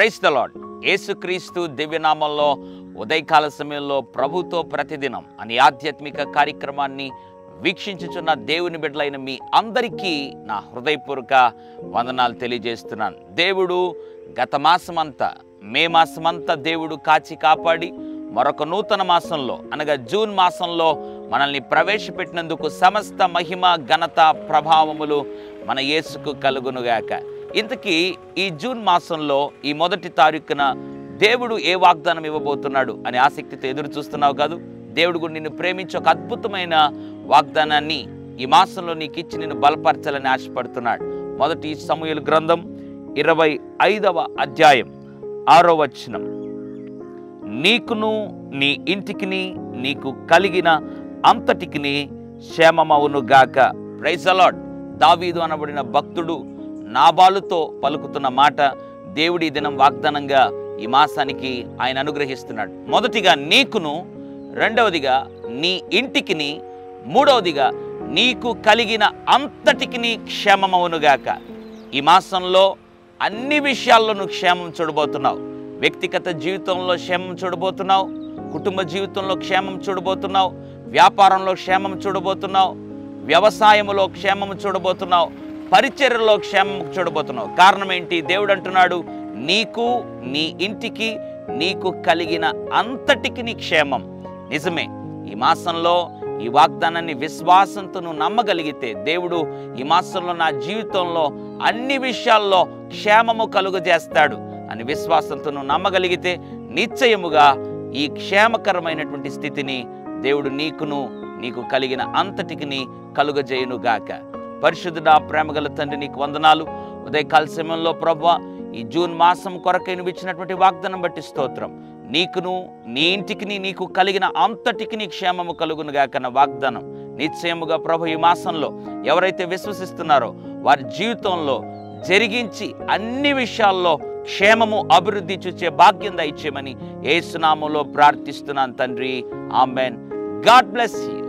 Praise the lord. యేసుక్రీస్తు దివ్యనామంలో ఉదయకాల సమయంలో ప్రభుతో ప్రతిదినం అనే ఆధ్యాత్మిక కార్యక్రమాన్ని వీక్షించుచున్న దేవుని బిడ్డలైన మీ అందరికీ నా హృదయపూర్వక వందనాలు తెలియజేస్తున్నాను. దేవుడు గత మాసమంతా మే మాసమంతా దేవుడు కాచి కాపాడి మరొక నూతన మాసంలో అనగా జూన్ మాసంలో మనల్ని ప్రవేశపెట్టినందుకు సమస్త మహిమ ఘనత ప్రభావములు మన యేసుకు కలుగునుగాక. ఇంతకీ ఈ జూన్ మాసంలో ఈ మొదటి తారీఖున దేవుడు ఏ వాగ్దానం ఇవ్వబోతున్నాడు అనే ఆసక్తితో ఎదురు చూస్తున్నావు కాదు. దేవుడు కూడా నిన్ను ప్రేమించి ఒక అద్భుతమైన వాగ్దానాన్ని ఈ మాసంలో నీకు ఇచ్చి నిన్ను బలపరచాలని ఆశపడుతున్నాడు. మొదటి సమూయేలు గ్రంథం 25వ అధ్యాయం 6వ వచనం, నీకును నీ ఇంటికిని నీకు కలిగిన అంతటికిని క్షేమమవును గాక. Praise the lord. దావీదు అనబడిన భక్తుడు నాబాలుతో పలుకుతున్న మాట దేవుడి దినం వాగ్దానంగా ఈ మాసానికి ఆయన అనుగ్రహిస్తున్నాడు. మొదటిగా నీకును, రెండవదిగా నీ ఇంటికిని, మూడవదిగా నీకు కలిగిన అంతటికిని క్షేమమవునుగాక. ఈ మాసంలో అన్ని విషయాల్లో నువ్వు క్షేమం చూడబోతున్నావు. వ్యక్తిగత జీవితంలో క్షేమం చూడబోతున్నావు, కుటుంబ జీవితంలో క్షేమం చూడబోతున్నావు, వ్యాపారంలో క్షేమం చూడబోతున్నావు, వ్యవసాయంలో క్షేమం చూడబోతున్నావు, పరిచర్యలో క్షేమం చూడబోతున్నావు. కారణం ఏంటి? దేవుడు అంటున్నాడు, నీకు నీ ఇంటికి నీకు కలిగిన అంతటికి నీ క్షేమం. నిజమే. ఈ మాసంలో ఈ వాగ్దానాన్ని విశ్వాసంతో నువ్వు నమ్మగలిగితే, దేవుడు ఈ మాసంలో నా జీవితంలో అన్ని విషయాల్లో క్షేమము కలుగజేస్తాడు అని విశ్వాసంతో నువ్వు నమ్మగలిగితే నిశ్చయముగా ఈ క్షేమకరమైనటువంటి స్థితిని దేవుడు నీకును నీకు కలిగిన అంతటికి కలుగజేయునుగాక. పరిశుద్ధుడా, ప్రేమగల తండ్రి, నీకు వందనాలు. ఉదయకాల సమయంలో ప్రభువా, ఈ జూన్ మాసం కొరకై నువ్వు ఇచ్చినటువంటి వాగ్దానం బట్టి స్తోత్రం. నీకును నీ ఇంటికి నీకు కలిగిన అంతటికి నీ క్షేమము కలుగునుగాక అన్న వాగ్దానం నిశ్చయముగా ప్రభు ఈ మాసంలో ఎవరైతే విశ్వసిస్తున్నారో వారి జీవితంలో జరిగించి అన్ని విషయాల్లో క్షేమము అభివృద్ధి చూచే భాగ్యం దయచేయమని యేసు నామములో ప్రార్థిస్తున్నాను తండ్రి. ఆమేన్. God bless you.